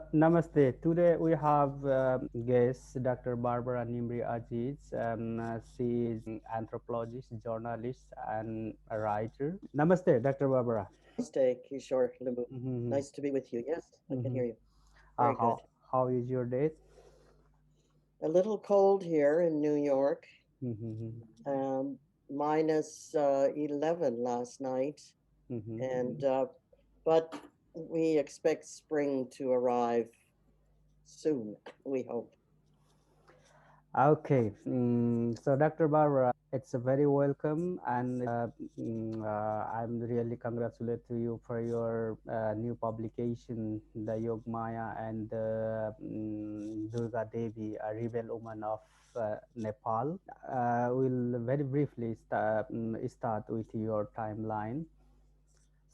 Namaste. Today we have guest Dr. Barbara Nimri Aziz. She is an anthropologist, journalist, and a writer. Namaste, Dr. Barbara. Namaste, Kishore Limbu. Mm-hmm. Nice to be with you. Yes, I can Mm-hmm. hear you. Uh, Very how good. how is your day? A little cold here in New York. Mm-hmm. Um, minus 11 last night, Mm-hmm. and but we expect spring to arrive soon. We hope. Okay, so Dr. Barbara, it's a very welcome, and I'm really congratulate to you for your new publication, the Yogmaya and the Durga Devi, a rebel woman of Nepal. We'll very briefly start with your timeline.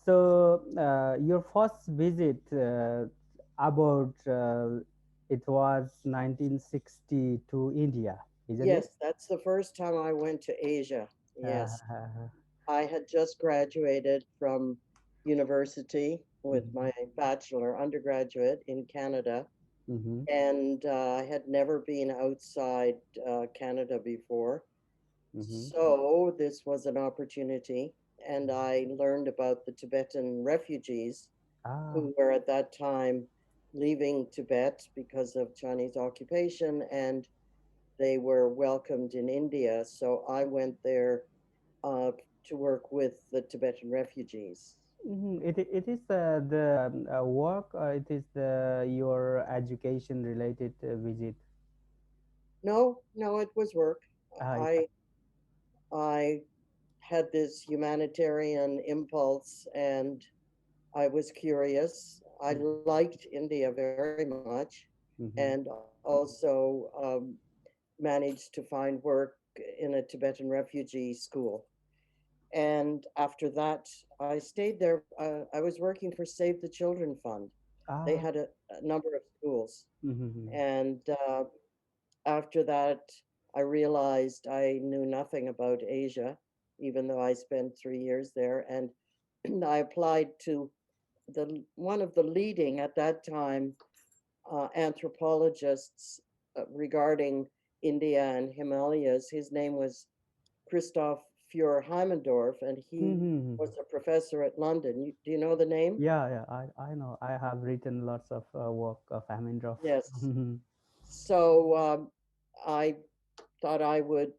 So, your first visit about it was 1960 to India, isn't it? Yes, that's the first time I went to Asia. Yes, Uh, I had just graduated from university with mhm, my bachelor undergraduate in Canada, mhm, and I had never been outside Canada before. mhm. So this was an opportunity, and I learned about the Tibetan refugees Ah, who were at that time leaving Tibet because of Chinese occupation, and they were welcomed in India. So I went there uh, to work with the Tibetan refugees. it is the work, or it is the your education related visit. No, no, it was work. It, I had this humanitarian impulse, and I was curious. I liked India very much, and mhm, also managed to find work in a Tibetan refugee school. And after that, I stayed there. I was working for Save the Children Fund. They ah, had a number of schools. mhm, And after that, I realized I knew nothing about Asia, even though I spent 3 years there. And I applied to the one of the leading at that time anthropologists regarding India and Himalayas. His name was Christoph Fürer-Haimendorf, and he mhm. was a professor at London. Do you know the name? Yeah, yeah, I know. I have written lots of work of Amindroff. Yes. So I thought I would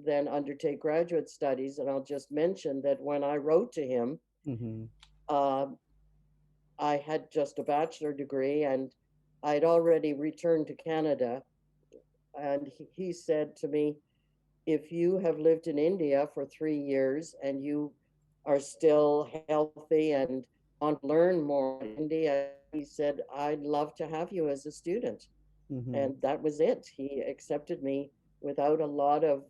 then undertake graduate studies, and I'll just mention that when I wrote to him, Mhm, uh, I had just a bachelor degree, and I'd already returned to Canada. And he said to me, if you have lived in India for 3 years and you are still healthy and want to learn more about India, he said, I'd love to have you as a student. mhm. And that was it. He accepted me without a lot of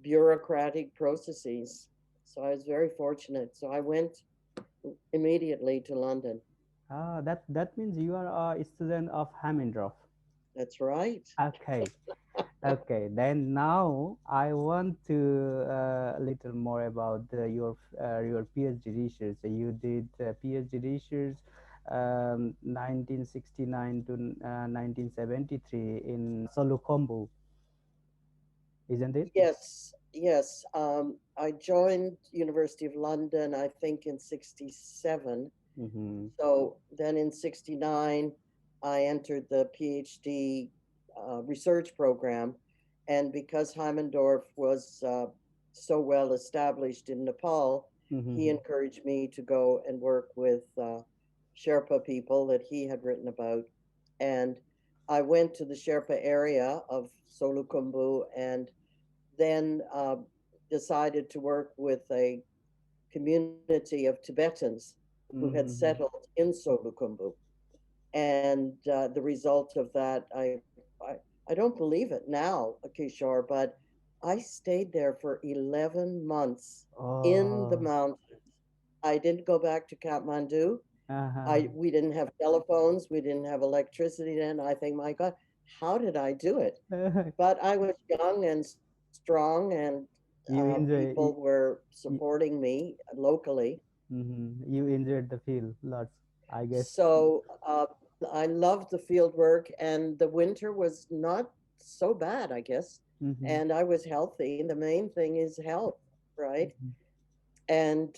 bureaucratic processes. So I was very fortunate. So I went immediately to London. That means you are a student of Hammondorf. That's right. Okay, okay. Then now I want to little more about your PhD research. So you did PhD research 1969 to 1973 in Solukhumbu, isn't it? Yes, yes. I joined University of London, I think, in 67. Mm-hmm. So then in 69, I entered the PhD research program. And because Heimendorf was so well established in Nepal, he Mm-hmm. encouraged me to go and work with Sherpa people that he had written about. And I went to the Sherpa area of Solukhumbu and then decided to work with a community of Tibetans who had Mm-hmm. settled in Solukhumbu. And the result of that, I don't believe it now, Kishore, but I stayed there for 11 months in the Oh. mountains. I didn't go back to Kathmandu. Uh-huh. We didn't have telephones, we didn't have electricity then. I think, my God, how did I do it? But I was young and strong, and You people enjoy. were You, supporting me locally. you enjoyed the field lots, I guess. So I loved the field work, and the winter was not so bad, I guess. Mm-hmm. And I was healthy. The main thing is health, right? And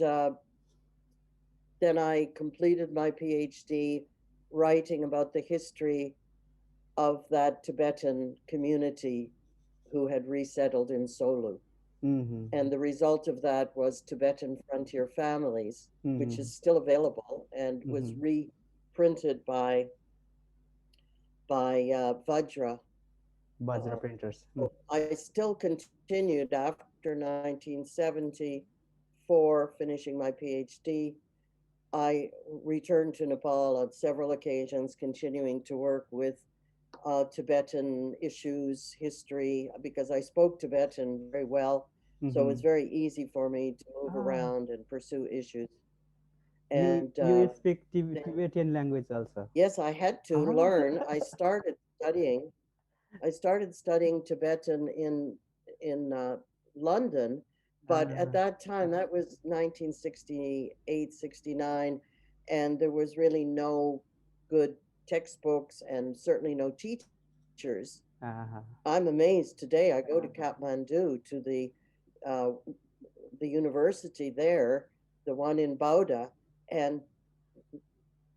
then I completed my PhD writing about the history of that Tibetan community who had resettled in Solu. Mm-hmm. And the result of that was Tibetan Frontier Families, which Mm-hmm. is still available and was Mm-hmm. reprinted by Vajra. Bajra Uh, printers. so I still continued after 1974, finishing my PhD. I returned to Nepal on several occasions, continuing to work with Tibetan issues, history, because I spoke Tibetan very well. So Mm-hmm. it's very easy for me to move Ah, around and pursue issues. you And you speak then, Tibetan language also. yes, I had to Ah. learn. Studying. I started studying Tibetan in London, but at Ah. that time, that was 1968, 69, and there was really no good textbooks and certainly no teachers. I'm Ah. amazed today. I go to Kathmandu to uh, the university there, the one in Bauda, and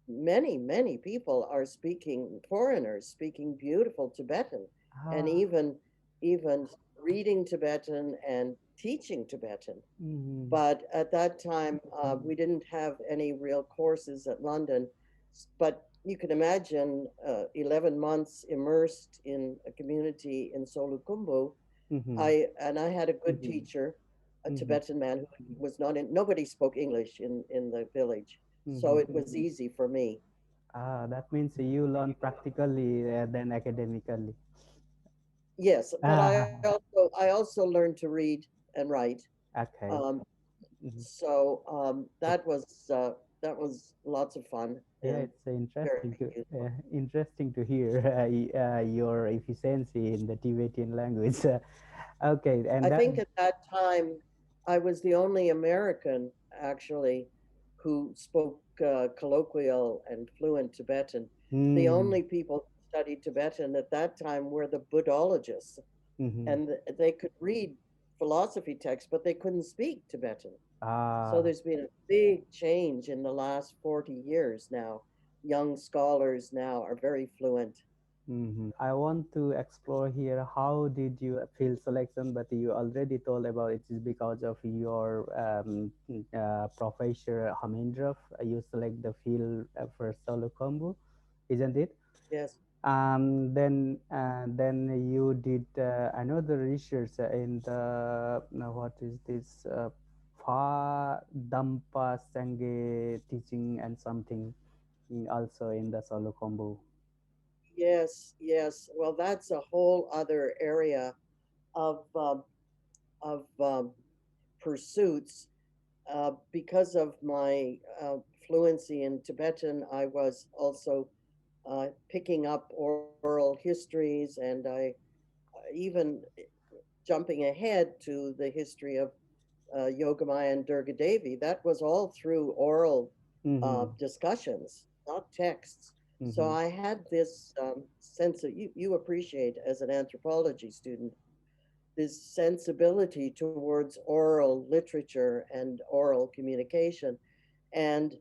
many people are speaking foreigners speaking beautiful Tibetan, and Ah. even reading Tibetan and teaching Tibetan. Mm-hmm. But at that time, we didn't have any real courses at London. But you can imagine 11 months immersed in a community in Solukhumbu. Mm-hmm. I had a good teacher, a Mm-hmm. Tibetan man who was not in. Nobody spoke English in the village, so it Mm-hmm. was easy for me. Ah, that means you learn practically than academically. Yes, but Ah. I also learned to read and write. Okay. Um, Mhm. that was lots of fun Yeah, and it's very interesting to useful. interesting to hear your efficiency in the Tibetan language. Okay, and I that. think at that time I was the only American actually who spoke colloquial and fluent Tibetan. The Hmm. only people who studied Tibetan at that time were the Buddhologists, Mm-hmm. and they could read philosophy texts, but they couldn't speak Tibetan. So Ah. there's been a big change in the last 40 years now. Young scholars now are very fluent. I want to explore here how did you field selection, but you already told about it is because of your Professor Hamindrov. You select the field for Solukhumbu, isn't it? Yes. Then you did another research in the what is this Dampa Sangye teaching and something also in the Solukhumbu. Yes. Well, that's a whole other area of pursuits. Because of my fluency in Tibetan, I was also picking up oral histories, and I even jumping ahead to the history of Yogamaya and Durgadevi. That was all through oral Mm-hmm. discussions, not texts. So Mm-hmm. I had this sense of you appreciate as an anthropology student this sensibility towards oral literature and oral communication. And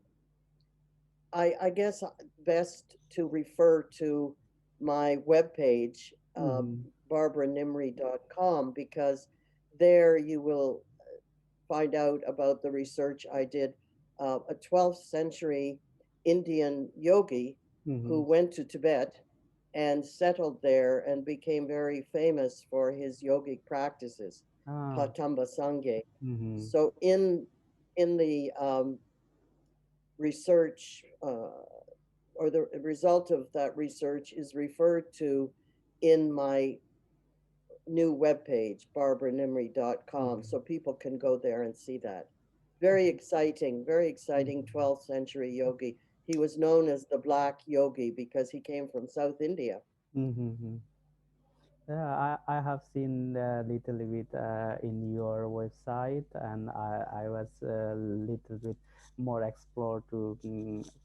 I guess best to refer to my webpage, Mm-hmm. barbaranimri.com, because there you will find out about the research I did. A 12th century Indian yogi Mm-hmm. who went to Tibet and settled there and became very famous for his yogic practices, Ah. Patamba Sangye. Mm-hmm. So in the research or the result of that research is referred to in my new webpage, barbaranimri.com, Mm-hmm. so people can go there and see that. Very exciting Mm-hmm. 12th century yogi. He was known as the Black Yogi because he came from South India. Mm-hmm. Yeah, I have seen a little bit in your website, and I was a little bit more explore to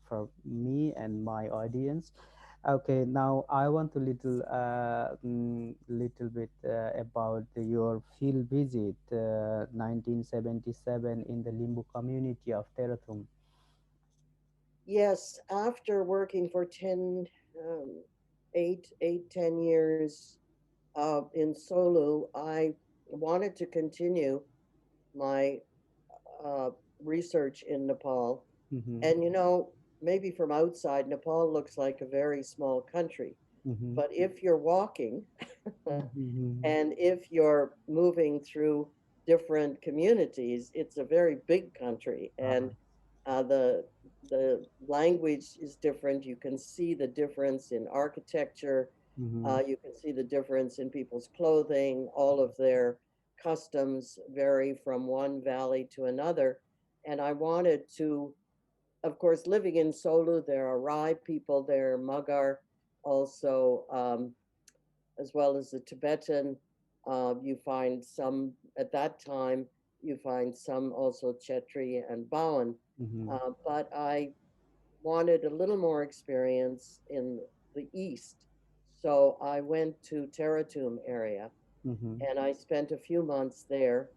for me and my audience. Okay, now I want to little bit about your field visit, 1977 in the Limbu community of Terathum. Yes, after working for 10, um, 10 years in Solu, I wanted to continue my uh, research in Nepal. Mm-hmm, And maybe from outside, Nepal looks like a very small country. mm-hmm, But if you're walking mm-hmm, and if you're moving through different communities, it's a very big country. And the language is different. You can see the difference in architecture. mm-hmm, You can see the difference in people's clothing. All of their customs vary from one valley to another. And I wanted to, of course, living in Solu, there are Rai people there, Magar, also, as well as the Tibetan. You find some, at that time, you find some also Chetri and Bowen. mm-hmm, But I wanted a little more experience in the East. So I went to Teratum area mm-hmm, and I spent a few months there.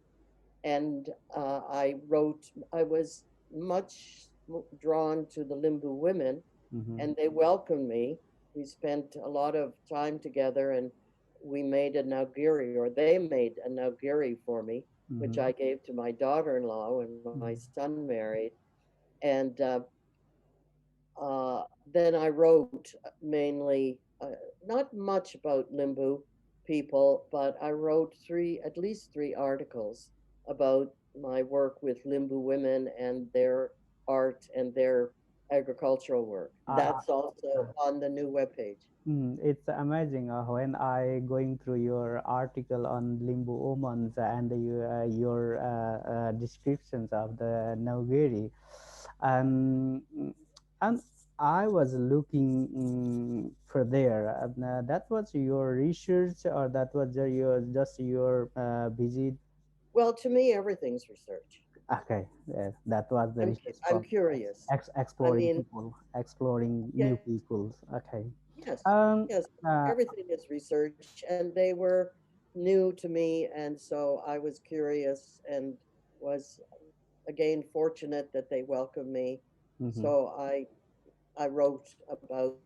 And I was much drawn to the Limbu women, mm-hmm, and they welcomed me. We spent a lot of time together, and we made a nagiri, or they made a nagiri for me, which mm-hmm, I gave to my daughter-in-law when my son married. And then I wrote mainly, not much about Limbu people, but I wrote at least three articles about my work with Limbu women and their art and their agricultural work. mm-hmm. That's also on the new webpage. It's amazing when I going through your article on Limbu Omans and your descriptions of the Nagiri, um, and I was looking for there. That was your research, or that was your just your visit? Well, to me, everything's research. Okay, yes, that was the research I'm from curious. I exploring mean, people, exploring new yes, peoples. Okay. yes, Um, yes. uh, Everything is research, and they were new to me, and so I was curious and was again fortunate that they welcomed me. mhm. So I wrote about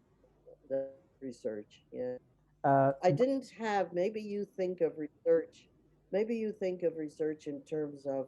the research. Yeah, Uh, I didn't have. Maybe you think of research. Maybe you think of research in terms of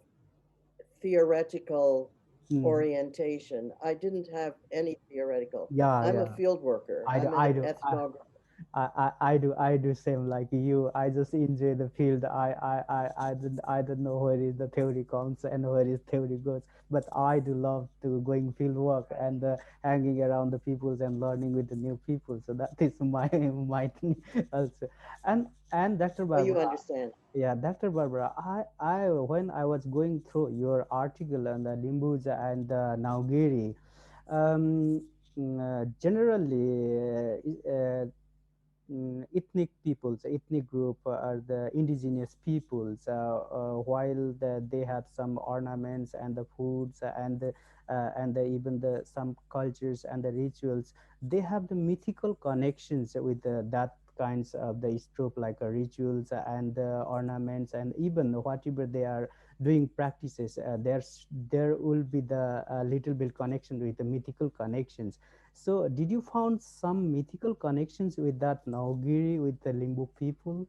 theoretical mhm. orientation. I didn't have any theoretical. Yeah, I'm a yeah. field worker. I do, I'm I an do, ethnographer. I do same like you. I just enjoy the field. I don't know where is the theory comes and where is theory goes. But I do love to going field work and hanging around the peoples and learning with the new people. So that is my my thing also. And Dr. Oh, you Barbara, understand. yeah, Dr. Barbara, I when I was going through your article on the Limbus and the Naugiri, um, generally ethnic peoples, ethnic group are the indigenous peoples, while they have some ornaments and the foods even the some cultures and the rituals, they have the mythical connections with that kinds of the trope like rituals and ornaments, and even whatever they are doing practices, there will be the little bit connection with the mythical connections. So, did you found some mythical connections with that Naugiri, with the Limbu people?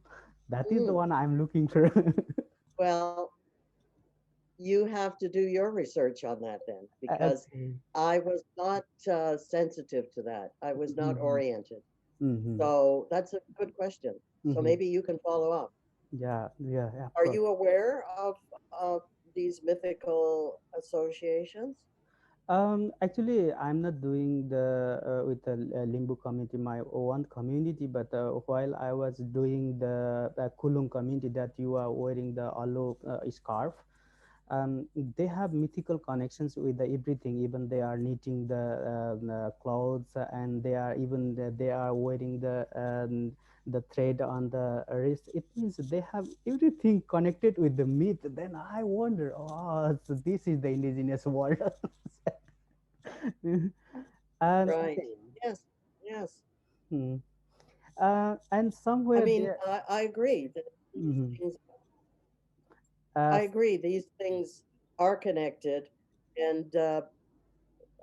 That is the Mm. one I'm looking for. Well, you have to do your research on that then, because Okay. I was not sensitive to that. I was not Mm-hmm. oriented. Mm-hmm. So that's a good question. So Mm-hmm. maybe you can follow up. Yeah, yeah, yeah, of Are course. you aware of these mythical associations? Actually, I'm not doing the with the Limbu community, my own community, but while I was doing the Kulung community, that you are wearing the alo scarf, they have mythical connections with the everything. Even they are knitting the clothes, and they are wearing the thread on the wrist. It means they have everything connected with the myth. Then I wonder, oh, so this is the indigenous world. And Right. okay. Yes. Yes. Hmm. And I somewhere mean, there. I agree that these Mhm. things, uh, I agree, these things are connected. And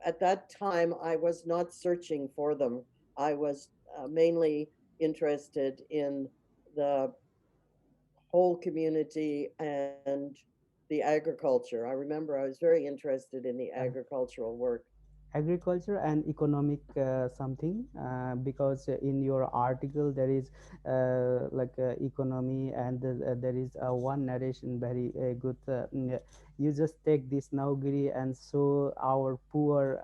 at that time, I was not searching for them. I was mainly interested in the whole community and the agriculture. I remember I was very interested in the uh, agricultural work. agriculture and economic something, because in your article there is like economy, and there is one narration very good. You just take this Naugiri and show our poor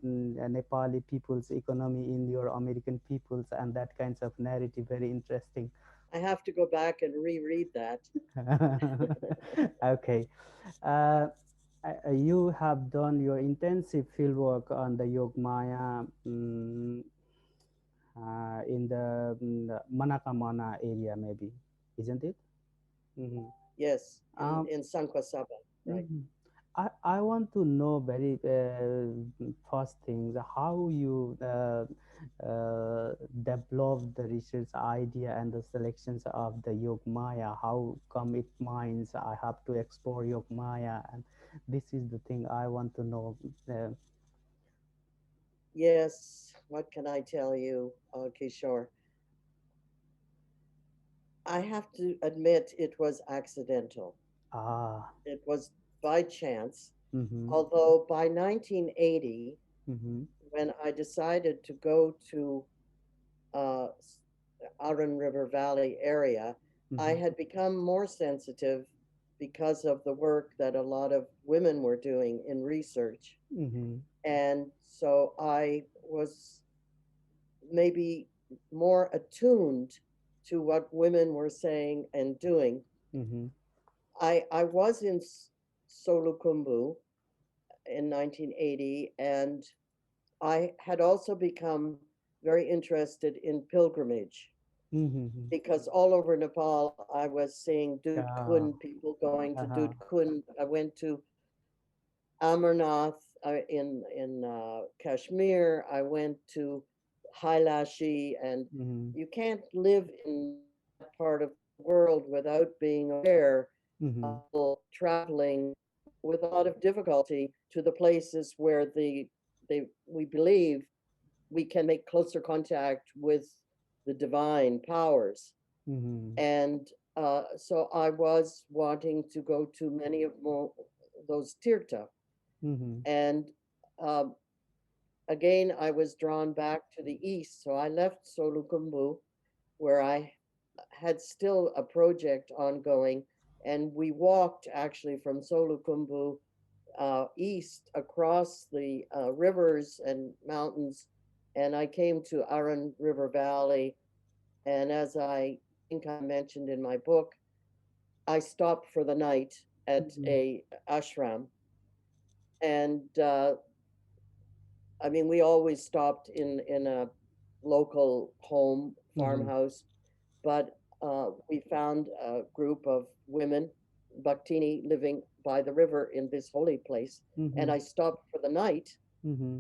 Nepali people's economy in your American peoples, and that kinds of narrative very interesting. I have to go back and reread that. Okay. uh, you have done your intensive fieldwork on the Yogmaya, in the Manakamana area, maybe, isn't it? Hmm. Yes, Um, in Sankwasaba, right. mhm. I want to know very first things, how you developed the research idea and the selections of the Yogmaya. How come it minds I have to explore Yogmaya, and this is the thing I want to know. Uh, Yes, what can I tell you, Kishore? I have to admit it was accidental. ah. It was by chance. Mm-hmm. Although by 1980, Mm-hmm. when I decided to go to uh, Aran River Valley area, I Mm-hmm. had become more sensitive because of the work that a lot of women were doing in research. Mm-hmm. And so I was maybe more attuned to what women were saying and doing. Mm-hmm. I was in Solukhumbu in 1980, and I had also become very interested in pilgrimage Mm-hmm. because all over Nepal I was seeing Dud Kun, Ah. people going to Dud Uh-huh. Kun. I went to Amarnath in Kashmir. I went to Hailashi, and Mm-hmm. you can't live in that part of the world without being aware Mm-hmm. of people traveling with a lot of difficulty to the places where they we believe we can make closer contact with the divine powers. Mm-hmm. And so I was wanting to go to many of those tirtha. Mm-hmm. And um, again, I was drawn back to the east. So I left Solukhumbu, where I had still a project ongoing. And we walked actually from Solukhumbu east across the rivers and mountains. And I came to Aran River Valley. And as I think I mentioned in my book, I stopped for the night at Mm-hmm. a ashram. And I mean, we always stopped in a local home Mm-hmm. farmhouse, but we found a group of women, Bhaktini, living by the river in this holy place, and Mm-hmm. I stopped for the night. Mm-hmm.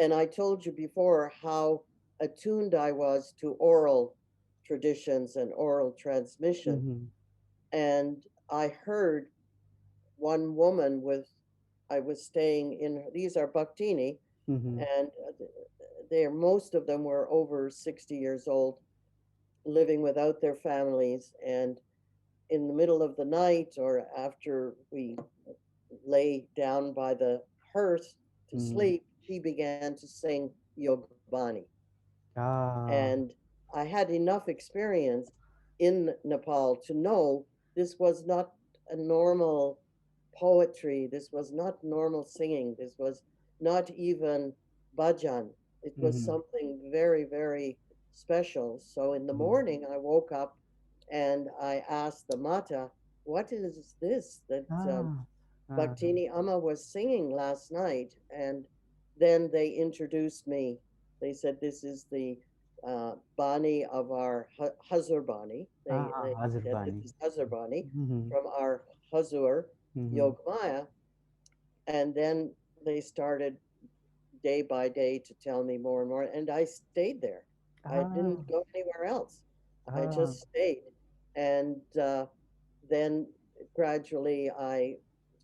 And I told you before how attuned I was to oral traditions and oral transmission. Mm-hmm. And I heard one woman with, I was staying in, these are Bhaktini, Mm-hmm. and they're, most of them were over 60 years old, living without their families. And in the middle of the night or after we lay down by the hearth to Mm-hmm. sleep, she began to sing Yogbani. Ah. And I had enough experience in Nepal to know this was not a normal poetry. This was not normal singing. This was not even bhajan. It was Mm-hmm. something very, very special. So in the Mm-hmm. morning, I woke up and I asked the Mata, what is this that Ah. Ah. Bhaktini Amma was singing last night? And then they introduced me. They said, this is the Bani of our Hazur Bani. They Ah. said, this Azerbaijan. is Hazur Bani Mm-hmm. from our Hazur Mm-hmm. Yogmaya. And then they started day by day to tell me more and more. And I stayed there. I Ah, didn't go anywhere else. I ah, just stayed. And then gradually I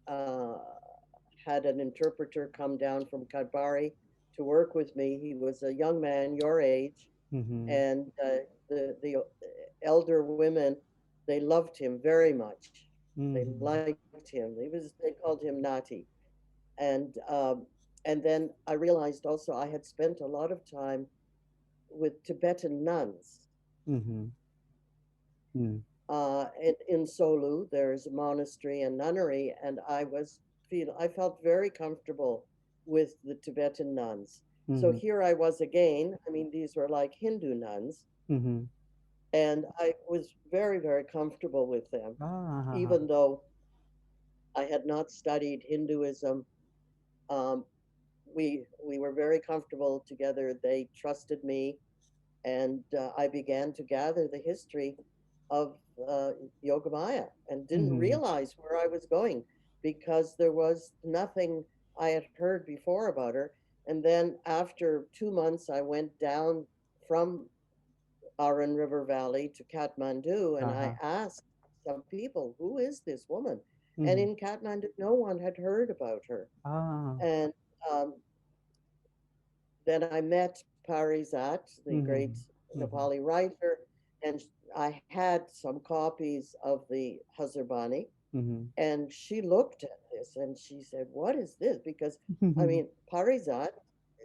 uh, had an interpreter come down from Kadbari to work with me. He was a young man your age, mm-hmm, and the elder women, they loved him very much. They mm-hmm, liked him. They called him Nati, and and then I realized also I had spent a lot of time with Tibetan nuns. mm-hmm, mm, In Solu, there is a monastery and nunnery, and I felt very comfortable with the Tibetan nuns. So mm-hmm, here I was again. I mean, these were like Hindu nuns, mm-hmm. and I was very, very comfortable with them, Ah, ah, ah. even though I had not studied Hinduism. Um, we were very comfortable together. They trusted me, and I began to gather the history of Yogamaya and didn't Mm-hmm, realize where I was going because there was nothing I had heard before about her. And then after 2 months, I went down from Aran River Valley to Kathmandu and I ah, asked some people, who is this woman? And mm-hmm, in Kathmandu, no one had heard about her. ah, And um, then I met Parizat, the great mm-hmm, mm-hmm, Nepali writer, and I had some copies of the Hazarbani. mm-hmm, And she looked at this and she said, "What is this?" Because, I mm-hmm, mean, Parizat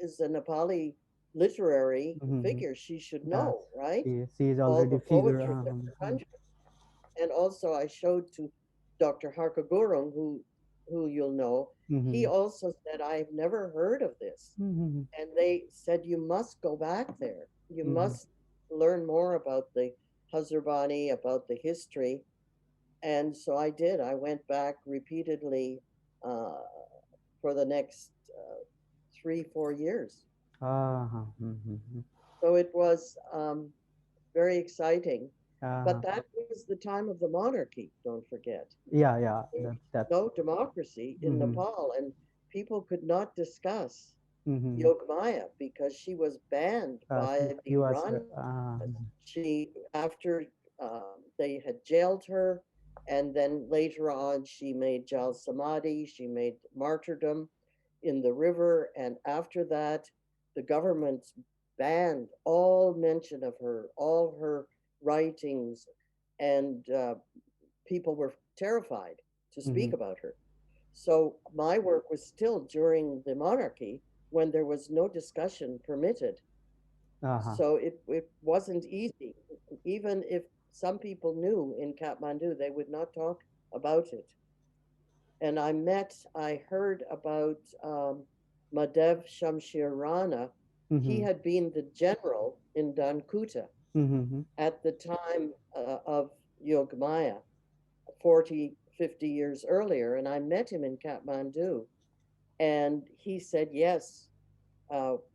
is a Nepali literary mm-hmm. figure. She should Yeah, know, right? she is All already the figure. poetry of the country. And also, I showed to Dr. Harka Gurung, who you'll know. He Mm-hmm, also said, "I've never heard of this." mm-hmm, And they said, "You must go back there. You mm-hmm. must learn more about the Hazarbani, about the history." And so I did. I went back repeatedly uh, for the next 3, 4 years. Ah, mm-hmm. So it was very exciting. Ah, But that was the time of the monarchy, don't forget. yeah, yeah, There that's. was no democracy in Mm-hmm, Nepal, and people could not discuss mm-hmm. Yogmaya because she was banned by the He was. Iranis. She, after they had jailed her, and then later on, she made Jal Samadhi, she made martyrdom in the river, and after that, the government banned all mention of her, all her writings, and people were terrified to Mm-hmm. speak about her. So my work was still during the monarchy when there was no discussion permitted. Uh-huh. So it wasn't easy. Even if some people knew in Kathmandu, they would not talk about it. And I heard about Madev Shamshir Rana. He Mm-hmm. had been the general in Dankuta Mm-hmm. at the time of Yogmaya, 40, 50 years earlier. And I met him in Kathmandu. And he said, yes,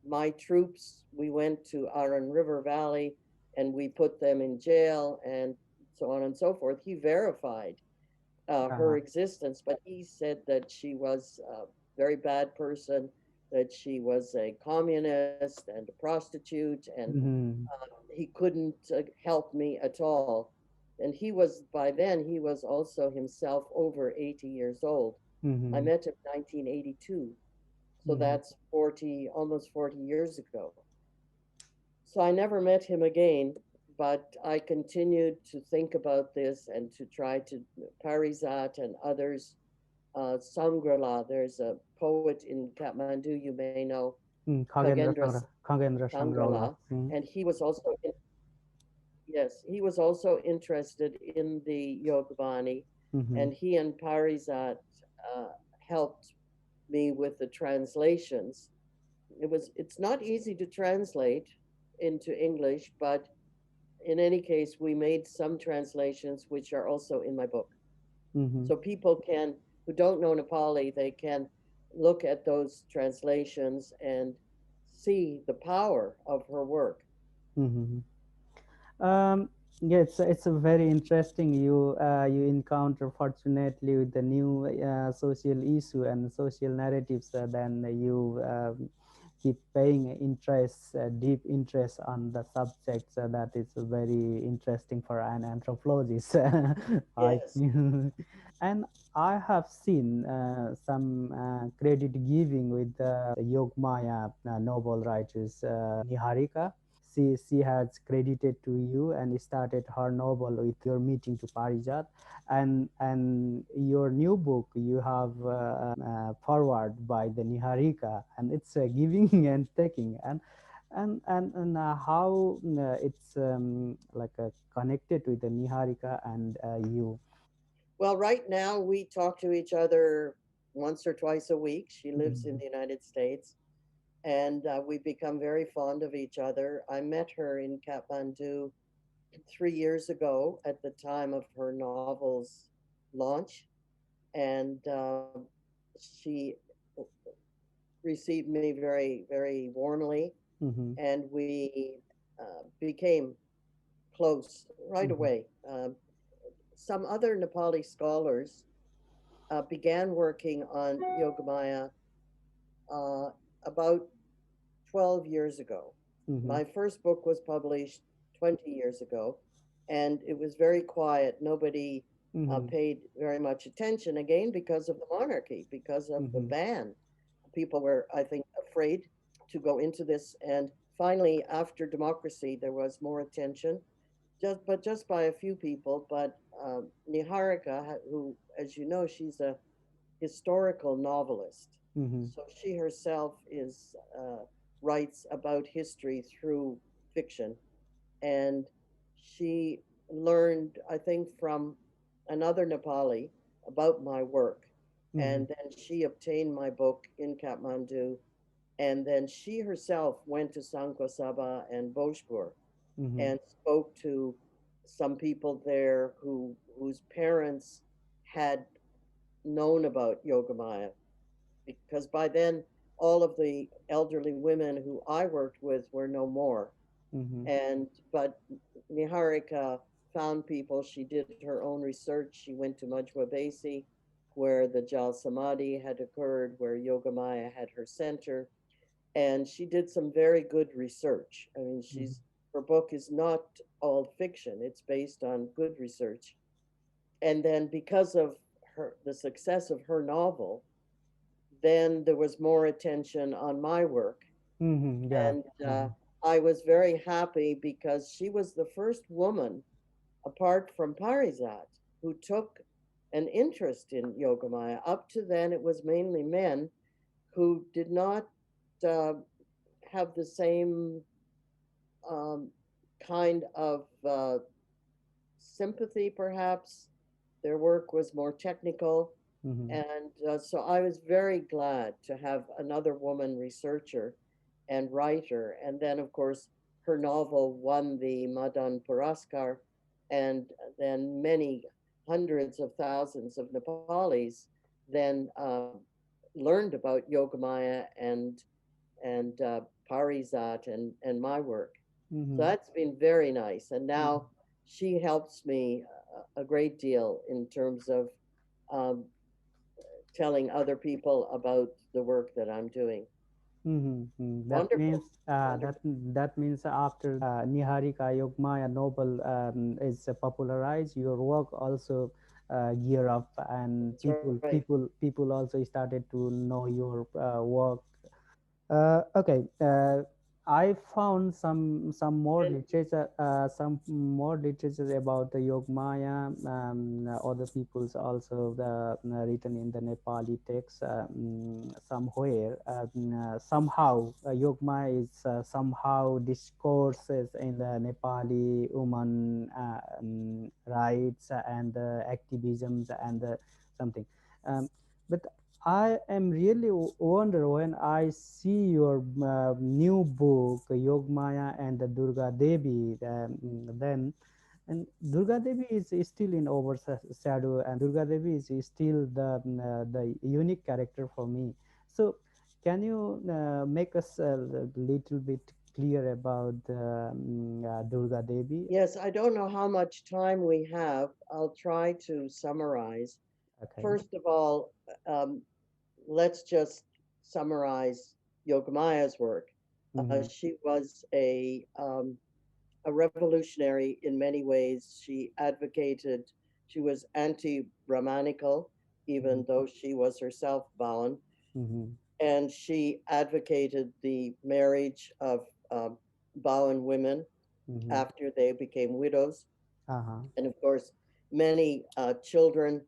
my troops, we went to Aran River Valley and we put them in jail and so on and so forth. He verified her Uh-huh. existence, but he said that she was a very bad person, that she was a communist and a prostitute, and Mm-hmm. he couldn't help me at all. And he was, by then, he was also himself over 80 years old. I Mm-hmm. met him in 1982. So Mm-hmm. that's 40, almost 40 years ago. So I never met him again, but I continued to think about this and to try to, Parizat and others, Sangrala, there's a poet in Kathmandu you may know, Kagendra Khagendra Sangraula. Sangrala, Mm-hmm. and he was also, yes, he was also interested in the Yogvani, Mm-hmm. and he and Parizat helped me with the translations. It's not easy to translate into English, but in any case, we made some translations which are also in my book. Mm-hmm. So people can who don't know Nepali, they can look at those translations and see the power of her work. Mm-hmm. Yeah, it's a very interesting. You encounter fortunately with the new social issue and social narratives. Then keep paying interest, deep interest on the subjects that is very interesting for an anthropologist. I Yes. think. And I have seen some credit giving with the Yogmaya novel writers, Niharika. She has credited to you and started her novel with your meeting to Parijat, and your new book you have forward by the Niharika, and it's giving and taking, and how it's like connected with the Niharika and you. Well, right now we talk to each other once or twice a week. She lives in Mhm. the United States, and we become very fond of each other. I met her in Kathmandu 3 years ago at the time of her novel's launch, and she received me very, very warmly, Mhm. and we became close right Mhm. away. Some other Nepali scholars began working on Yogamaya uh, about 12 years ago. Mhm. My first book was published 20 years ago, and it was very quiet. Nobody Mhm. paid very much attention, again, because of the monarchy, because of the Mhm. ban. People were, I think, afraid to go into this. And finally, after democracy, there was more attention, just by a few people. But Niharika, who, as you know, she's a historical novelist. Mhm. So she herself is writes about history through fiction, and she learned, I think, from another Nepali about my work, Mhm. and then she obtained my book in Kathmandu, and then she herself went to Sankosaba and Bhojpur Mhm. and spoke to some people there whose parents had known about Yogamaya, because by then all of the elderly women who I worked with were no more. Mhm. And but Niharika found people. She did her own research. She went to Majwa where the Jal Samadhi had occurred, where Yogamaya had her center, and she did some very good research. I mean, Mhm. she's her book is not all fiction; it's based on good research. And then because of the success of her novel, then there was more attention on my work. Mhm. Yeah. And Mhm. I was very happy because she was the first woman, apart from Parizat, who took an interest in Yogamaya. Up to then, it was mainly men who did not uh, have the same um, kind of sympathy, perhaps. Their work was more technical. Mhm. And so I was very glad to have another woman researcher and writer. And then, of course, her novel won the Madan Puraskar, and then many hundreds of thousands of Nepalis then learned about Yogamaya and Parizat and my work. So Mhm. that's been very nice. And Mhm. now she helps me a great deal in terms of um, telling other people about the work that I'm doing. Mm-hmm. That Wonderful, means wonderful. that means after Niharika Yogmaya novel is popularized, your work also gear up, and That's right. people also started to know your work. Okay, I found some more And literature, about the Yogmaya. Other people's also written in the Nepali text somewhere. Somehow, Yogmaya is somehow discourses in the Nepali woman rights and activisms and something. Um, but I am really wonder when I see your new book, Yogmaya and the Durga Devi. Then, and Durga Devi is still in overshadow, and Durga Devi is still the unique character for me. So, can you make us a little bit clear about Durga Devi? yes, I don't know how much time we have. I'll try to summarize. Okay. First of all, um, let's just summarize. Yogmaya's work. Mm-hmm. She was a revolutionary in many ways. She advocated, she was anti-Brahmanical, Mm-hmm. even though she was herself Bawan, Mm-hmm. and she advocated the marriage of Bawan women Mm-hmm. after they became widows. Uh-huh. And of course, many children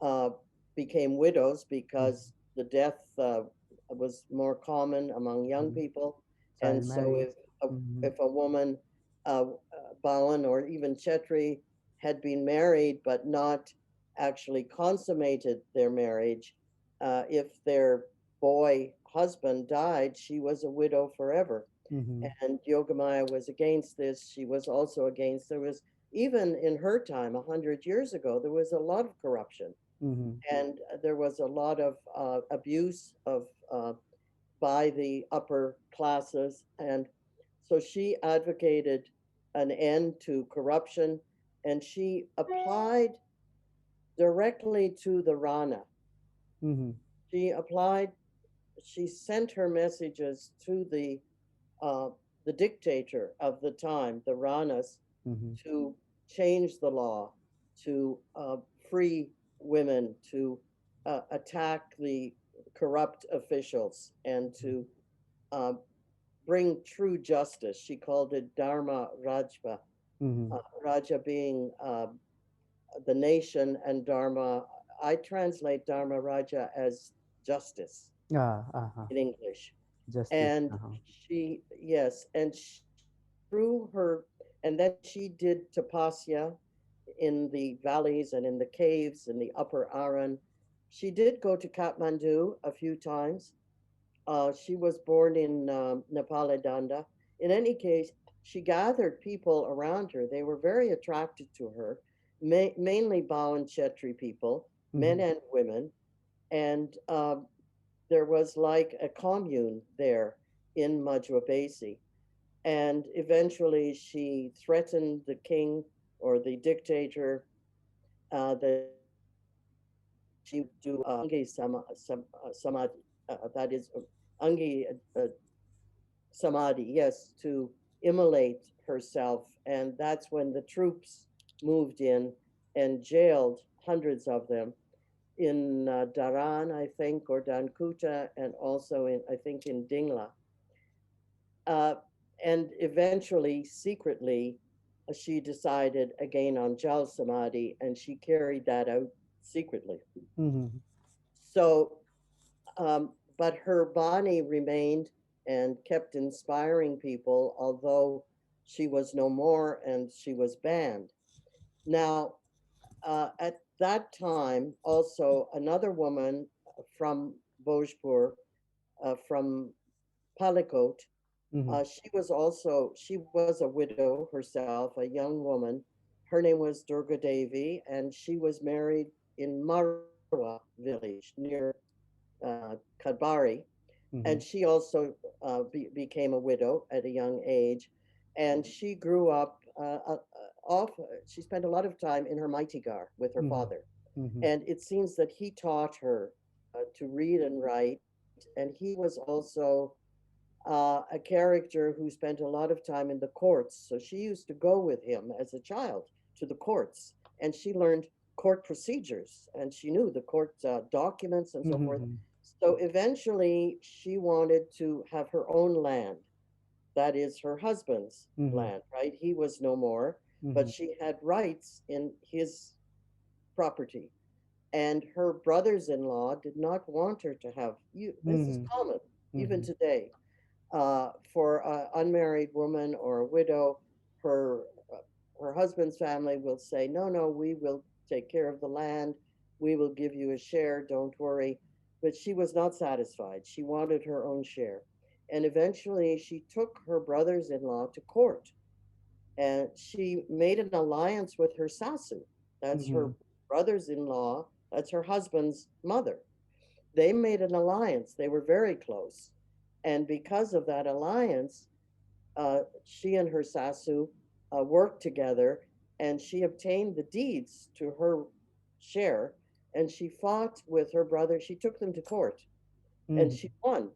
uh, became widows Mm-hmm. because the death was more common among young Mm-hmm. people. And Child so marriage. Mm-hmm. if a woman, Bowen or even Chetri, had been married but not actually consummated their marriage, if their boy husband died, she was a widow forever. Mm-hmm. And Yogamaya was against this. She was also against, there was, even in her time, 100 years ago, there was a lot of corruption. Mm-hmm. And there was a lot of abuse of by the upper classes. And so she advocated an end to corruption, and she applied directly to the Rana. Mm-hmm. She applied, she sent her messages to uh, the dictator of the time, the Ranas, Mm-hmm. to change the law, to free women, to attack the corrupt officials, and to uh, bring true justice. She called it Dharma Rajya, Mm-hmm. Raja being the nation, and Dharma, I translate Dharma Raja as justice Ah, uh-huh. in English. Justice. And Uh-huh. she, yes, and through her, and then she did tapasya in the valleys and in the caves in the upper Aran. She did go to Kathmandu a few times. She was born in Nepal. In any case, she gathered people around her. They were very attracted to her, mainly Bawan Chetri people, Mm-hmm. men and women. And there was like a commune there in Majwabesi. And eventually she threatened the king or the dictator that she would do Samadhi, that is Angi Samadhi, yes, to immolate herself. And that's when the troops moved in and jailed hundreds of them in Daran, I think, or Dankuta, and also in, I think, in Dingla. Uh, and eventually, secretly, she decided again on Jal Samadhi, and she carried that out secretly. Mm-hmm. So, but her Bani remained and kept inspiring people, although she was no more and she was banned. Now, at that time, also another woman from Bhojpur, from Palikot, Mm-hmm. she was a widow herself, a young woman. Her name was Durga Devi, and she was married in Marwa village near Kadbari. And Mm-hmm. she also became a widow at a young age. And she grew up off, she spent a lot of time in her Maitigar with her Mm-hmm. father. Mm-hmm. And it seems that he taught her to read and write. And he was also a character who spent a lot of time in the courts. So she used to go with him as a child to the courts, and she learned court procedures and she knew the court documents and so forth. Mm-hmm. So eventually, she wanted to have her own land. That is her husband's Mm-hmm. land, right? He was no more, Mm-hmm. but she had rights in his property. And her brothers in law did not want her to have you. This is Mm-hmm. common even Mm-hmm. today for an unmarried woman or a widow, her her husband's family will say, "No, no, we will take care of the land. We will give you a share. Don't worry." But she was not satisfied. She wanted her own share, and eventually she took her brothers-in-law to court, and she made an alliance with her sasu. That's Mm-hmm. her brothers-in-law. That's her husband's mother. They made an alliance. They were very close. And because of that alliance, she and her Sasu worked together, and she obtained the deeds to her share. And she fought with her brother. She took them to court, and Mm-hmm. she won.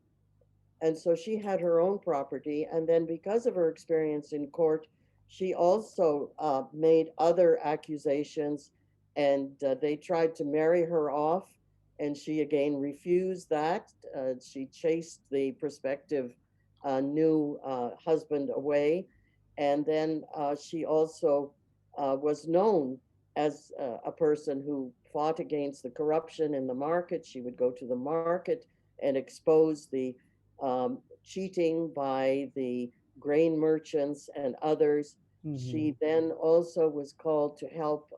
And so she had her own property. And then because of her experience in court, she also made other accusations, and they tried to marry her off. And she again refused that. She chased the prospective new husband away. And then she also was known as a person who fought against the corruption in the market. She would go to the market and expose the cheating by the grain merchants and others. Mm-hmm. She then also was called to help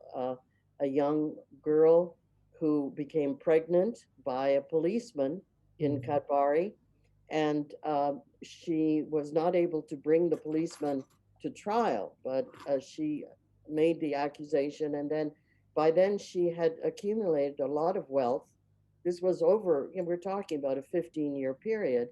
a young girl who became pregnant by a policeman in Mm-hmm. Katbari. And she was not able to bring the policeman to trial, but she made the accusation. And then by then she had accumulated a lot of wealth. This was over, we're talking about a 15-year period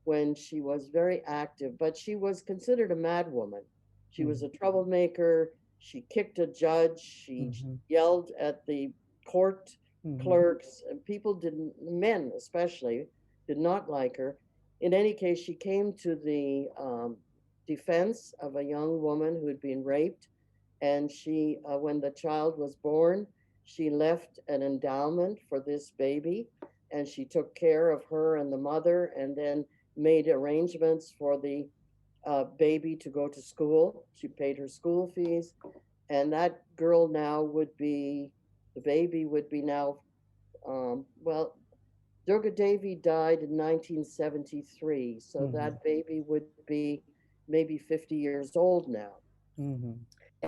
when she was very active, but she was considered a mad woman. She was a troublemaker. She kicked a judge. She Mm-hmm. yelled at the court Mm-hmm. clerks, and people didn't, men especially, did not like her. In any case, she came to the defense of a young woman who had been raped, and she, when the child was born, she left an endowment for this baby, and she took care of her and the mother, and then made arrangements for the baby to go to school. She paid her school fees, and that girl now would be, the baby would be now, well, Durga Devi died in 1973, so Mm-hmm. that baby would be maybe 50 years old now. Mm-hmm.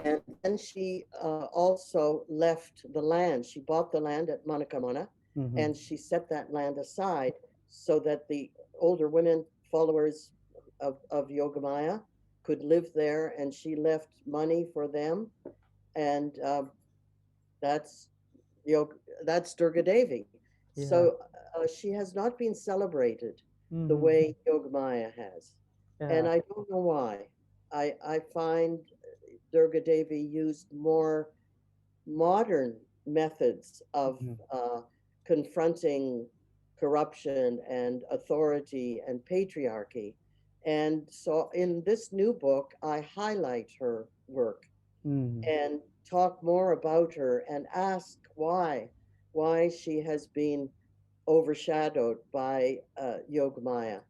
And then she also left the land. She bought the land at Manakamana, Mm-hmm. and she set that land aside so that the older women, followers of Yogamaya, could live there, and she left money for them. And that's Yog that's Durga Devi. Yeah. So she has not been celebrated the Mm-hmm. way Yogamaya has, Yeah. and I don't know why. I find Durga Devi used more modern methods of Mm-hmm. confronting corruption and authority and patriarchy. And so in this new book, I highlight her work Mm-hmm. and talk more about her and ask why she has been overshadowed by Yogamaya.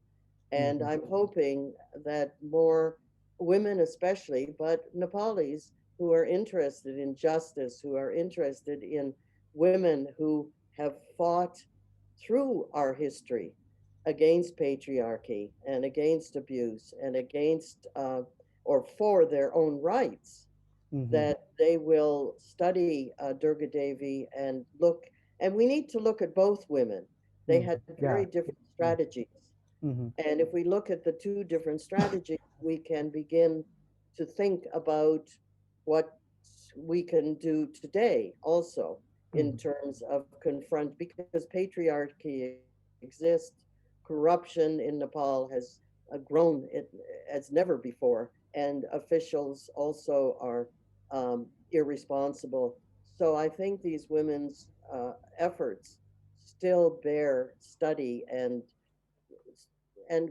And Mm-hmm. I'm hoping that more women, especially, but Nepalis who are interested in justice, who are interested in women who have fought through our history against patriarchy and against abuse and against or for their own rights, Mm-hmm. that they will study Durga Devi and look, and we need to look at both women. They Mm-hmm. had very Yeah. different strategies. Mm-hmm. And if we look at the two different strategies, we can begin to think about what we can do today also in Mm-hmm. terms of confront, because patriarchy exists, corruption in Nepal has grown as never before, and officials also are irresponsible. So I think these women's efforts still bear study, and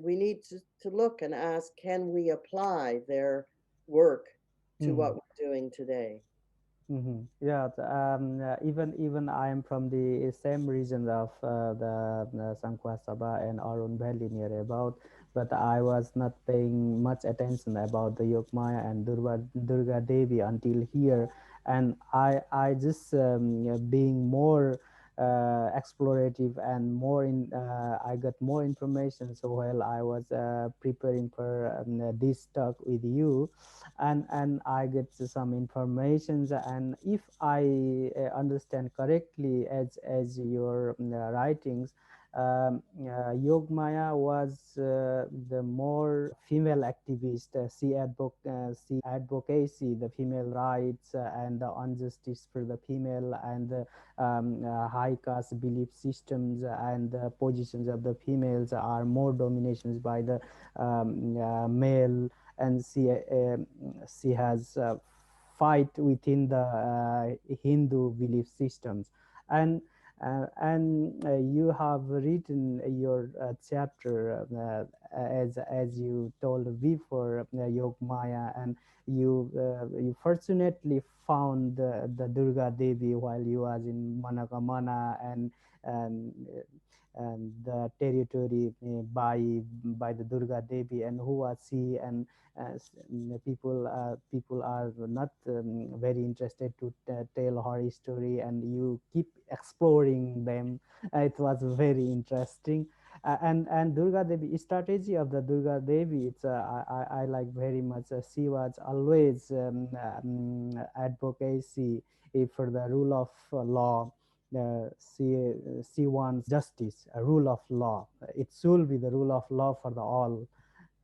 we need to look and ask, can we apply their work to Mm-hmm. what we're doing today? Mm-hmm. Yeah, even I am from the same region of the Sankwa Sabha and Arun Valley near about, but I was not paying much attention about the Yogmaya and Durga Devi until here, and I just being more explorative and more in I got more information. So while I was preparing for this talk with you, and I get some informations, and if I understand correctly as your writings, Yogmaya was the more female activist. She advocacy the female rights and the injustice for the female and the high caste belief systems and the positions of the females are more dominations by the male, and she has fight within the Hindu belief systems, and you have written your chapter as you told before, Yogmaya, and you fortunately found the Durga Devi while you was in Manakamana, and the territory by the Durga Devi, and who was she, and people are not very interested to tell her story, and you keep exploring them. It was very interesting. And Durga Devi, strategy of the Durga Devi, I like very much. She was always advocacy for the rule of law. She wants justice, a rule of law. It should be the rule of law for the all,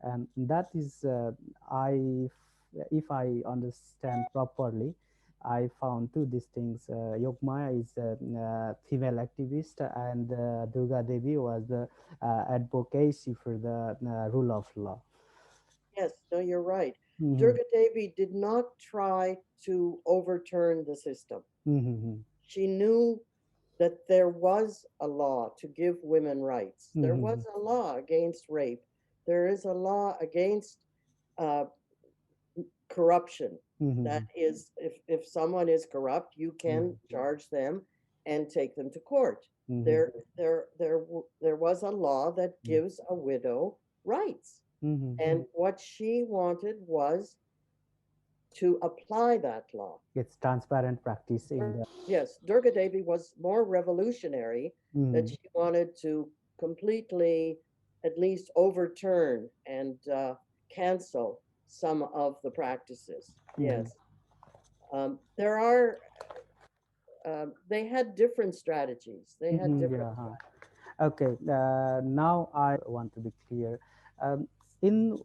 and that is I if I understand properly, I found two these things. Yogmaya is a female activist, and Durga Devi was the advocacy for the rule of law. Yes, no, you're right. Mm-hmm. Durga Devi did not try to overturn the system. Mm-hmm. She knew that there was a law to give women rights. There Mm-hmm. was a law against rape. There is a law against uh, corruption. That Mm-hmm. is, if someone is corrupt, you can charge them and take them to court. Mm-hmm. There was a law that gives a widow rights, Mm-hmm. and what she wanted was to apply that law. It's transparent practice in the. Yes, Durga Devi was more revolutionary, that Mm-hmm. she wanted to completely, at least overturn and cancel some of the practices. Mm-hmm. Yes. There are, they had different strategies. They had Mm-hmm. different Yeah. strategies. Okay, now I want to be clear. Um, in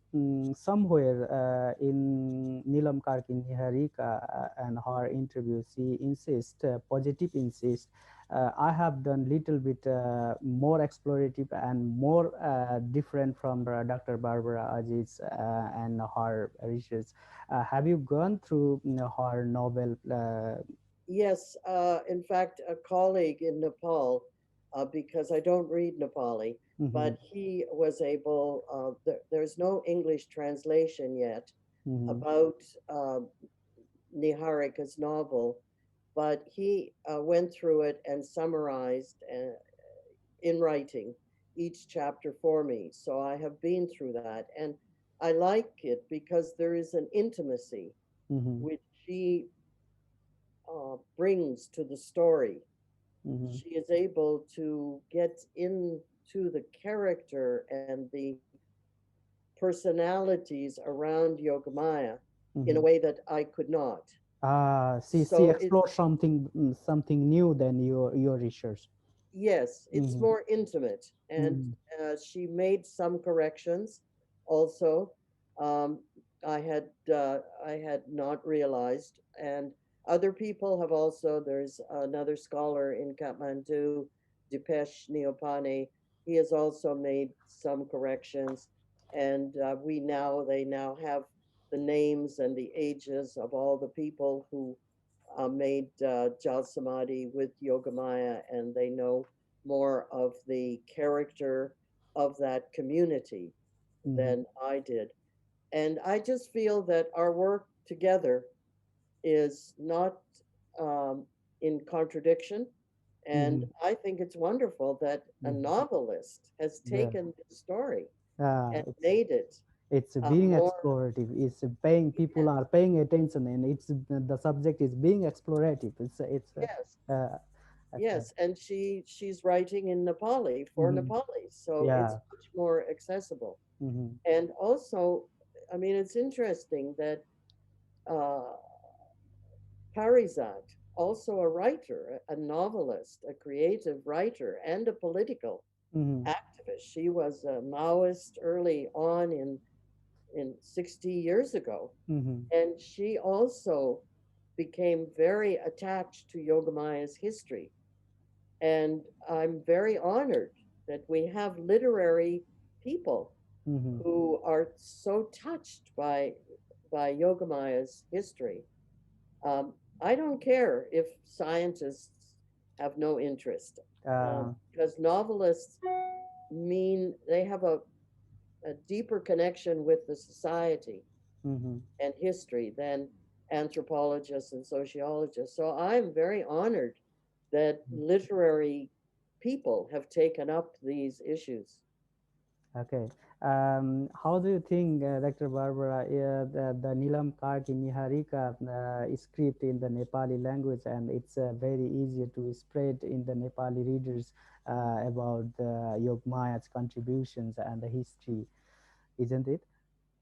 somewhere in Nilam Karki Niharika and her interview, she insists, positive insists. I have done little bit more explorative and more different from Dr. Barbara Aziz and her research. Have you gone through her novel? Yes, in fact, a colleague in Nepal, because I don't read Nepali, Mhm, but he was able, there's no English translation yet mhm, about Niharika's novel, but he went through it and summarized in writing each chapter for me. So I have been through that. And I like it because there is an intimacy mhm, which she brings to the story. mhm, She is able to get into the character and the personalities around Yogamaya in a mhm. way that I could not. She So it, explores something new than your research. yes, it's Mhm, more intimate. And mhm, she made some corrections also. Um, I had not realized, and other people have also. There's another scholar in Kathmandu, Dipesh Neopane. He has also made some corrections, and they now have the names and the ages of all the people who made Jal Samadhi with Yogamaya, and they know more of the character of that community mhm, than I did. And I just feel that our work together is not um, in contradiction. And mhm. I think it's wonderful that a Mhm. novelist has Yeah, taken this story and it's made it being more. explorative. It's paying people Yes, are paying attention, and it's the subject is being explorative. yes. Okay. Yes, and she's writing in Nepali for Mhm. Nepalis, so it's Yeah. much more accessible. Mhm. And also, I mean, it's interesting that uh, Parizat, also a writer, a novelist, a creative writer, and a political Mhm. activist. She was a Maoist early on in 60 years ago, Mhm. and she also became very attached to Yogamaya's history. And I'm very honored that we have literary people Mhm. who are so touched by Yogamaya's history. I don't care if scientists have no interest, Uh, because novelists mean they have a a deeper connection with the society Mm-hmm. and history than anthropologists and sociologists. So I'm very honored that literary people have taken up these issues. Okay. How do you think, Dr. Barbara, the Nilam Karki Niharika script in the Nepali language, and it's very easy to spread in the Nepali readers about the Yogmaya's contributions and the history, isn't it?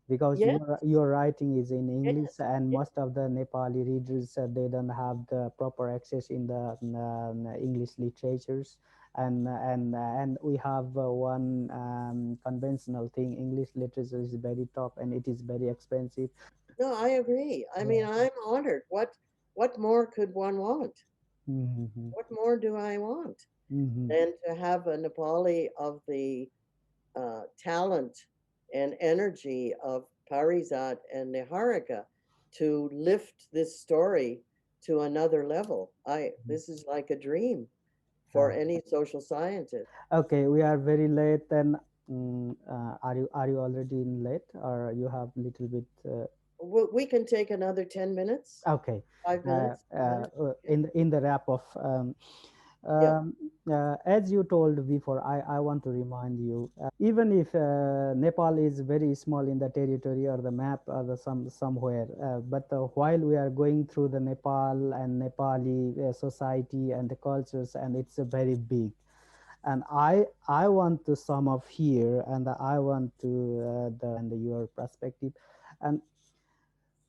Because Yes, your writing is in yes, English, and yes. most of the Nepali readers they don't have the proper access in the English literatures, and we have one conventional thing: English literature is very top and it is very expensive. No, I agree. I mean, Yeah. I'm honored. What more could one want? Mm-hmm. What more do I want Mm-hmm. than to have a Nepali of the talent and energy of Parizat and Niharika to lift this story to another level? I This is like a dream for any social scientist. Okay, we are very late. Then, are you already in late, or you have little bit? We can take another 10 minutes, Okay, 5 minutes, 10 minutes. Okay. in the wrap of Yep. um, as you told before, I want to remind you, even if Nepal is very small in the territory or the map or the somewhere, but while we are going through the Nepal and Nepali society and the cultures, and it's very big. And I want to sum up here, and I want to the your perspective. And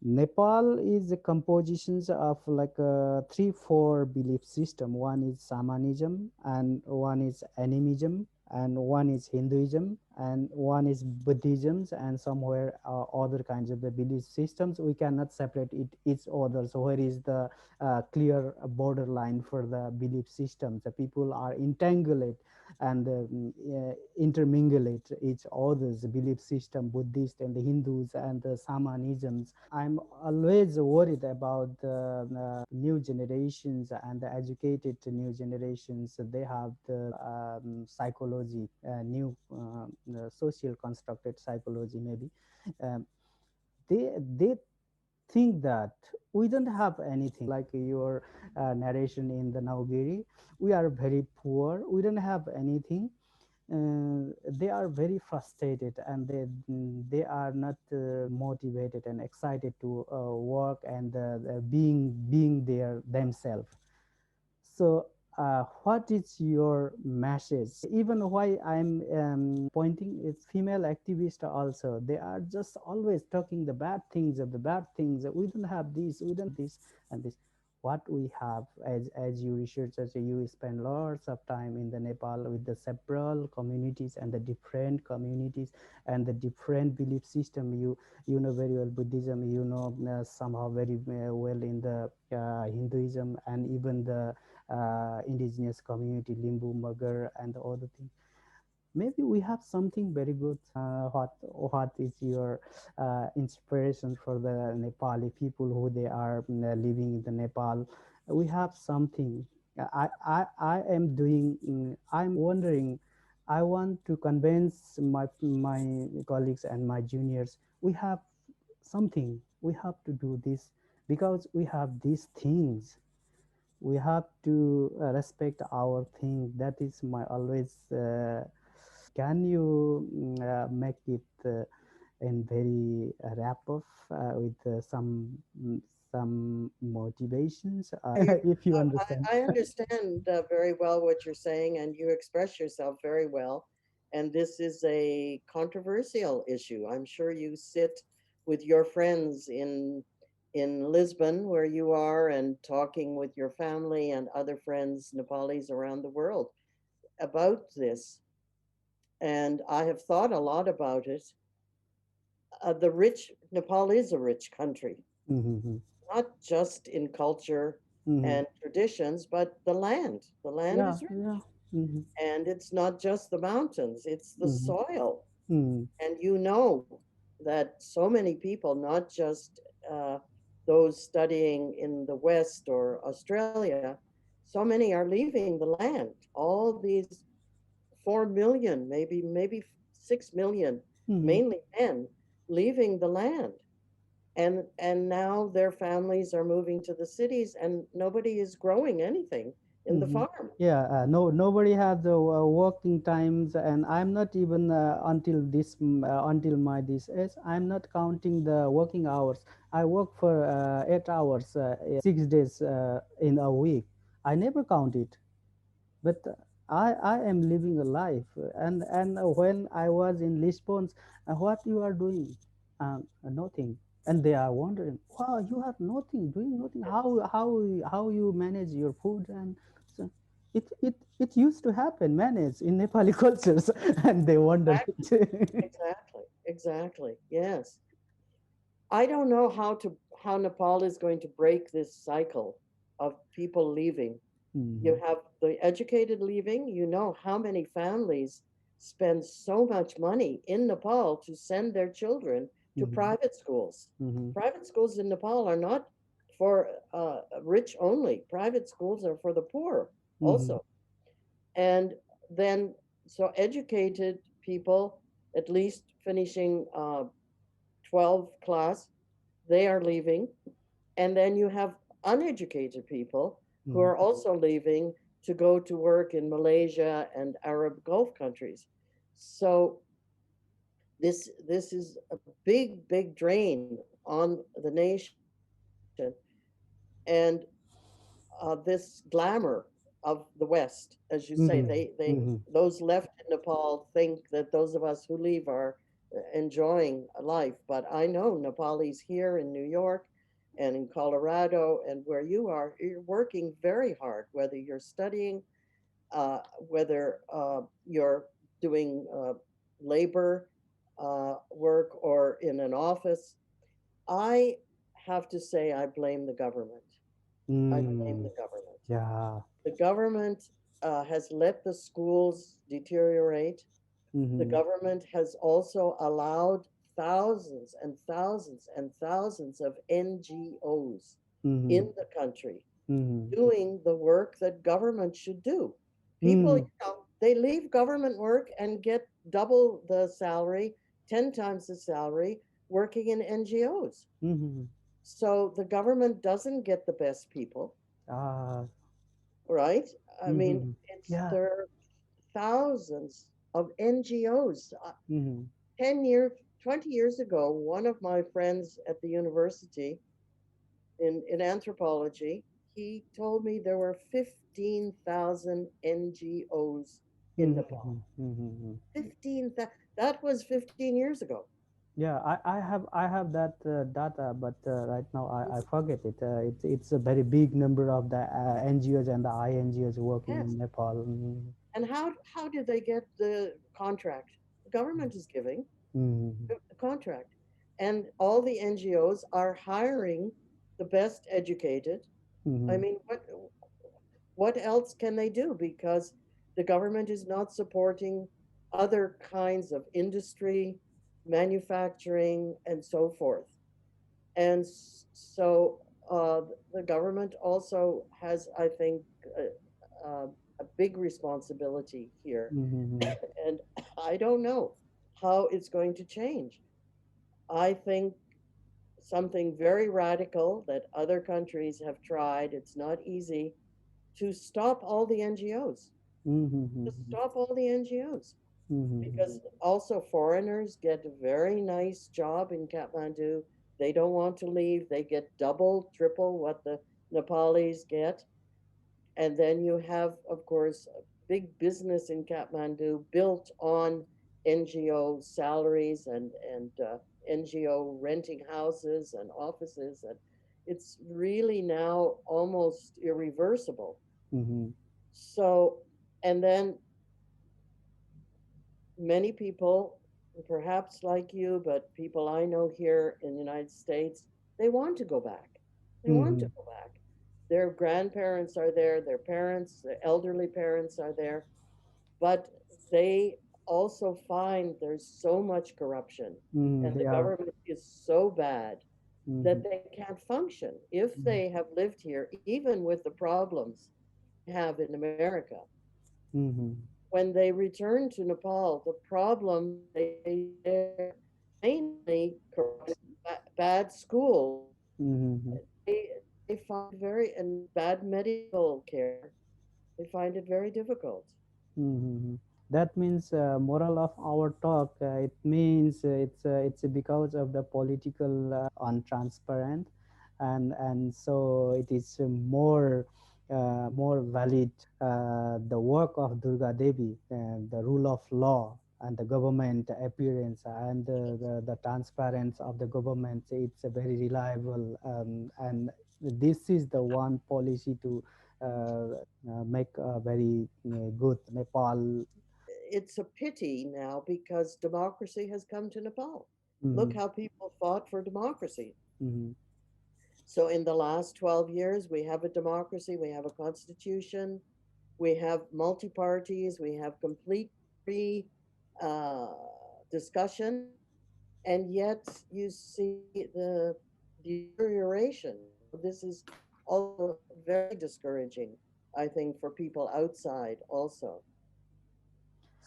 Nepal is a compositions of like three, four belief system. One is Shamanism, and one is animism, and one is Hinduism, and one is Buddhism, and somewhere other kinds of the belief systems. We cannot separate it each other. So where is the clear borderline for the belief systems? The people are entangled and intermingle each other's belief system, Buddhist and the Hindus and the Shamanisms. I'm always worried about the new generations and the educated new generations. They have the psychology, new social constructed psychology, maybe. Um, they think that we don't have anything like your narration in the Naugiri. We are very poor. We don't have anything. They are very frustrated, and they are not motivated and excited to work and being there themselves. So what is your message? Even why I'm pointing is female activists also. They are just always talking the bad things of the bad things. We don't have this, we don't this and this. What we have, as you researchers, you spend lots of time in the Nepal with the several communities and the different communities and the different belief system. You know very well Buddhism. You know somehow very well in the Hinduism, and even the indigenous community, Limbu, Magar, and the other thing. Maybe we have something very good. What is your inspiration for the Nepali people who they are living in the Nepal? We have something. I am doing. I'm wondering. I want to convince my colleagues and my juniors. We have something. We have to do this because we have these things. We have to respect our thing. That is my always can you make it in very wrap up with some motivations I, if you understand. I understand very well what you're saying, and you express yourself very well. And this is a controversial issue. I'm sure you sit with your friends in Lisbon, where you are, and talking with your family and other friends, Nepalis around the world, about this. And I have thought a lot about it. The rich Nepal is a rich country, Mm-hmm. not just in culture Mm-hmm. and traditions, but the land. The land Yeah, is rich. yeah. Mm-hmm. And it's not just the mountains, it's the Mm-hmm. soil. Mm-hmm. And you know that so many people, not just those studying in the West or Australia, so many are leaving the land. All these 4 million, maybe 6 million Mm-hmm. mainly men, leaving the land. And now their families are moving to the cities, and nobody is growing anything in the Mm-hmm. farm. Yeah, no, nobody has the working times, and I'm not even until my this age. I'm not counting the working hours. I work for 8 hours, 6 days in a week. I never count it, but I am living a life. And when I was in Lisbon, what you are doing? Nothing. And they are wondering, wow, you are nothing, doing nothing. How you manage your food? And so it used to happen, manage in Nepali cultures, and they wonder Exactly, it. exactly, exactly. Yes. I don't know how Nepal is going to break this cycle of people leaving. You Mhm, have the educated leaving. You know how many families spend so much money in Nepal to send their children to mhm, private schools. mhm, Private schools in Nepal are not for rich only. Private schools are for the poor mhm, also. And then, so educated people, at least finishing 12 class, they are leaving. And then you have uneducated people who mhm, are also leaving to go to work in Malaysia and Arab Gulf countries. So this is a big drain on the nation, and this glamour of the West, as you say, mhm, they mhm, those left in Nepal think that those of us who leave are enjoying life. But I know Nepalis here in New York and in Colorado and where you are, you're working very hard, whether you're studying, whether you're doing labor work or in an office. I have to say, I blame the government. I blame mm, the government. yeah. The government has let the schools deteriorate. The Mhm, government has also allowed thousands and thousands and thousands of NGOs mhm, in the country mhm, doing the work that government should do. People, mhm, they leave government work and get double the salary, 10 times the salary working in NGOs. mhm. So the government doesn't get the best people, Ah, right? I mean, mhm. it's Yeah. there are thousands of NGOs. Mhm, 10 years, 20 years ago, one of my friends at the university in anthropology, he told me there were 15,000 NGOs in mhm, Nepal. mhm, mhm. 15,000. That was 15 years ago. Yeah, I have that data, but right now I forget it. It's a very big number of the NGOs and the INGOs working Yes. in Nepal. Mhm, And how did they get the contract? The government is giving mhm, the contract. And all the NGOs are hiring the best educated. I mhm, mean, what else can they do? Because the government is not supporting other kinds of industry, manufacturing, and so forth. And so the government also has, I think, a big responsibility here. mhm, And I don't know how it's going to change. I think something very radical that other countries have tried, it's not easy, to stop all the NGOs, to mhm, stop all the NGOs. mhm, Because also foreigners get a very nice job in Kathmandu. They don't want to leave. They get double, triple what the Nepalis get. And then you have, of course, a big business in Kathmandu built on NGO salaries and NGO renting houses and offices. And it's really now almost irreversible. mhm, So, and then many people, perhaps like you, but people I know here in the United States, they want to go back. They want to mhm, go back. Their grandparents are there, their parents, their elderly parents are there, but they also find there's so much corruption mhm. and the Yeah. government is so bad that Mhm, they can't function. If mhm, they have lived here, even with the problems we have in America, mhm. when they returned to Nepal, the problem they faced there, mainly corrupt, bad schools. Mm-hmm. They find very and bad medical care. They find it very difficult. Mm-hmm. That means moral of our talk. It means it's because of the political untransparent, and so it is more valid the work of Durga Devi, the rule of law and the government appearance and the transparency of the government. It's a very reliable, and this is the one policy to make a very good Nepal. It's a pity now because democracy has come to Nepal. Look Mm-hmm. how people fought for democracy. Mm-hmm. So, in the last 12 years, we have a democracy, we have a constitution, we have multi parties, we have complete free uh, discussion, and yet you see the deterioration. This is also very discouraging, I think, for people outside also.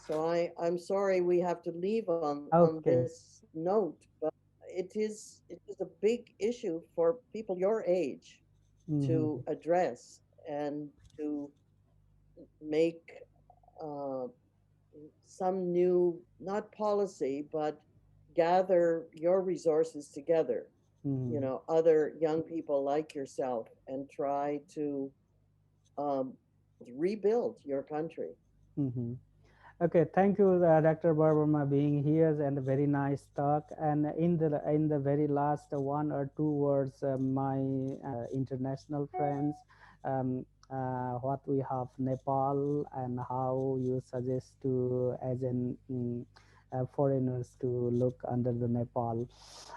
So I'm sorry we have to leave on Okay. this note, but it is a big issue for people your age Mm-hmm. to address and to make uh, some new, not policy, but gather your resources together, Mm-hmm. other young people like yourself, and try to rebuild your country. Mm-hmm. Okay, thank you, Dr. Barbara, being here, and a very nice talk. And in the very last one or two words, my international friends, what we have Nepal and how you suggest to as an foreigners to look under the Nepal,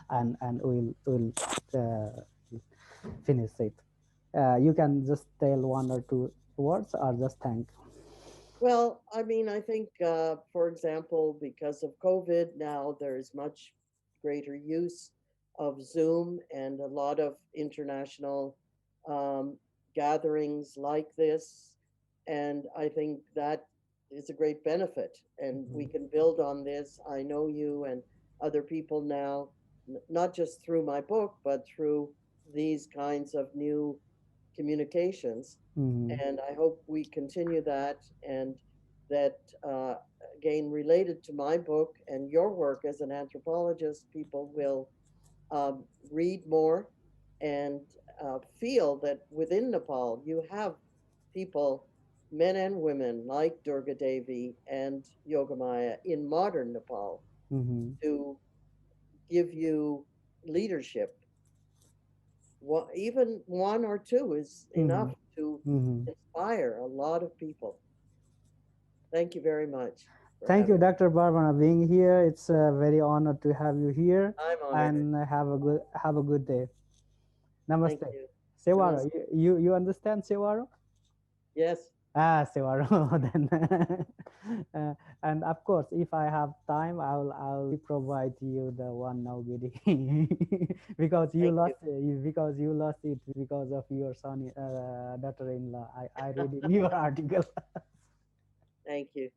and we'll finish it. You can just tell one or two words or just thank. Well, I mean, I think, for example, because of COVID now, there's much greater use of Zoom and a lot of international um, gatherings like this. And I think that is a great benefit. And we Mhm. can build on this. I know you and other people now, not just through my book, but through these kinds of new communications. Mhm. And I hope we continue that, and that, again, related to my book and your work as an anthropologist, people will read more and feel that within Nepal you have people, men and women, like Durga Devi and Yogamaya in modern Nepal Mhm. to give you leadership. Even one or two is enough Mhm. to Mhm. inspire a lot of people. Thank you very much for Thank you, having me. Dr. Barbara, being here. It's a very honor to have you here, I'm honored. and have a good day. Thank Namaste. you. Sewaro, Namaste. you understand Sewaro? Yes, Ah, Sewaro. Then, uh, and of course, if I have time, I'll provide you the one now, because you thank you. lost because you lost it because of your son, daughter-in-law. I read in your article. Thank you.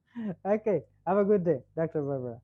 Okay, have a good day, Dr. Barbara.